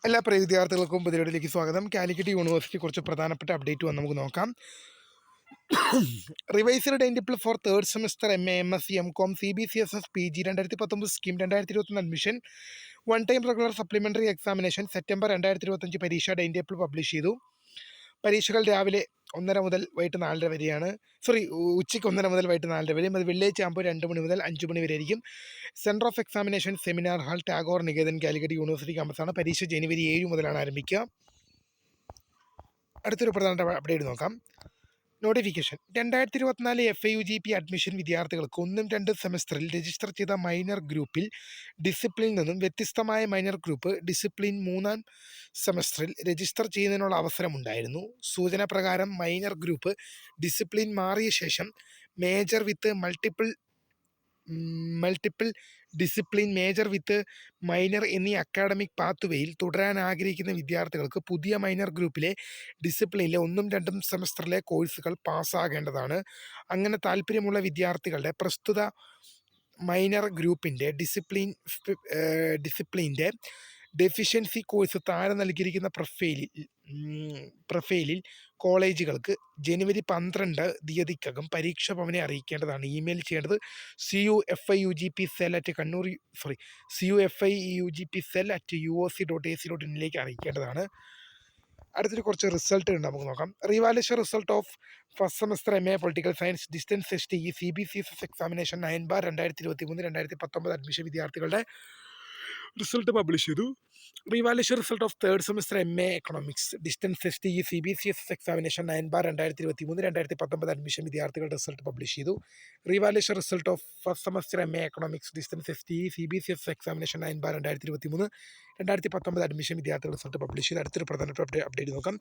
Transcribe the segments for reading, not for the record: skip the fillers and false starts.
എല്ലാ പ്രിയ വിദ്യാർത്ഥികൾക്കും പുതിയയിലേക്ക് സ്വാഗതം. കാലിക്കറ്റ് യൂണിവേഴ്സിറ്റി കുറച്ച് പ്രധാനപ്പെട്ട അപ്ഡേറ്റ് വന്ന് നമുക്ക് നോക്കാം. Revised time table for third semester MA MSc MCOM CBCSS PG 2019 scheme 2021 admission one time regular supplementary examination September 2025 പരീക്ഷ ടൈം ടേബിൾ പബ്ലിഷ് ചെയ്തു. പരീക്ഷകൾ രാവിലെ 1:30 മുതൽ വൈകിട്ട് 4:30 വരെയാണ്. ഉച്ചയ്ക്ക് 1:30 മുതൽ വൈകിട്ട് 4:30 വരെയും. അത് വെള്ളിയാഴ്ച ആകുമ്പോൾ 2 മണി മുതൽ 5 മണി വരെ ആയിരിക്കും. Centre of examination seminar hall, Tagore Niketan, Calicut university ക്യാമ്പസാണ്. പരീക്ഷ ജനുവരി 7 മുതലാണ് ആരംഭിക്കുക. അടുത്തൊരു പ്രധാന അപ്ഡേറ്റ് നോക്കാം. നോട്ടിഫിക്കേഷൻ 2024 FIUGP അഡ്മിഷൻ വിദ്യാർത്ഥികൾക്ക് 1-2 സെമസ്റ്ററിൽ രജിസ്റ്റർ ചെയ്ത മൈനർ ഗ്രൂപ്പിൽ ഡിസിപ്ലിനിൽ നിന്നും വ്യത്യസ്തമായ മൈനർ ഗ്രൂപ്പ് ഡിസിപ്ലിൻ 3-ാം സെമസ്റ്ററിൽ രജിസ്റ്റർ ചെയ്യുന്നതിനുള്ള അവസരമുണ്ടായിരുന്നു. സൂചന പ്രകാരം മൈനർ ഗ്രൂപ്പ് ഡിസിപ്ലിൻ മാറിയ ശേഷം major with multiple discipline, major with minor എന്നീ അക്കാഡമിക് പാത്വേയിൽ തുടരാൻ ആഗ്രഹിക്കുന്ന വിദ്യാർത്ഥികൾക്ക് പുതിയ മൈനർ ഗ്രൂപ്പിലെ ഡിസിപ്ലിനിലെ 1-2 സെമസ്റ്ററിലെ കോഴ്സുകൾ പാസ്സാകേണ്ടതാണ്. അങ്ങനെ താല്പര്യമുള്ള വിദ്യാർത്ഥികളുടെ പ്രസ്തുത മൈനർ ഗ്രൂപ്പിൻ്റെ ഡിസിപ്ലിൻ്റെ ഡെഫിഷ്യൻസി കോഴ്സ് താഴെ നൽകിയിരിക്കുന്ന പ്രൊഫൈലിൽ കോളേജുകൾക്ക് ജനുവരി 12 തീയതിക്കകം പരീക്ഷ ഭവനെ അറിയിക്കേണ്ടതാണ്. ഇമെയിൽ ചെയ്യേണ്ടത് cufigpcell@uoc.ac.in അറിയിക്കേണ്ടതാണ്. അടുത്തൊരു കുറച്ച് റിസൾട്ട് ഉണ്ട്, നമുക്ക് നോക്കാം. Revaluation result of first semester MA political science distance STE CBCSS examination 9/2023-2019 admission വിദ്യാർത്ഥികളുടെ റിസൾട്ട് പബ്ലിഷ് ചെയ്തു. Revaluation result of third semester MA economics distance STE CBCSS examination 9/2023-2019 admission വിദ്യാർത്ഥികളുടെ റിസൾട്ട് പബ്ലിഷ് ചെയ്തു. Revaluation result of first semester MA economics distance STE CBCSS examination 9/2023-2019 admission വിദ്യാർത്ഥികളുടെ result publish ചെയ്തു. അടുത്തൊരു പ്രധാനപ്പെട്ട update നോക്കാം.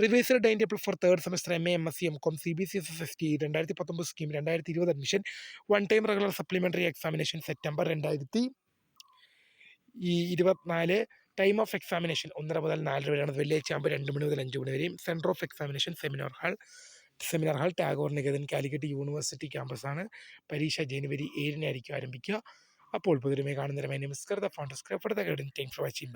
Revised time table for third semester MA MSc MCOM CBCSS STE 2019 scheme 2020 admission one time regular supplementary examination September 2024. Time of examination 1:30 മുതൽ 4:30 വരെയാണ്. വെള്ളിയാഴ്ച ആകുമ്പോൾ 2 മണി മുതൽ 5 മണി വരെയും. Centre of examination seminar hall Tagore Niketan, Calicut university ക്യാമ്പസാണ്. പരീക്ഷ ജനുവരി 7 ആയിരിക്കും ആരംഭിക്കുക. അപ്പോൾ പുതിയ കാണുന്നവരെ നമസ്കാരം. Phone subscribe for the guidance. Thanks for watching. By.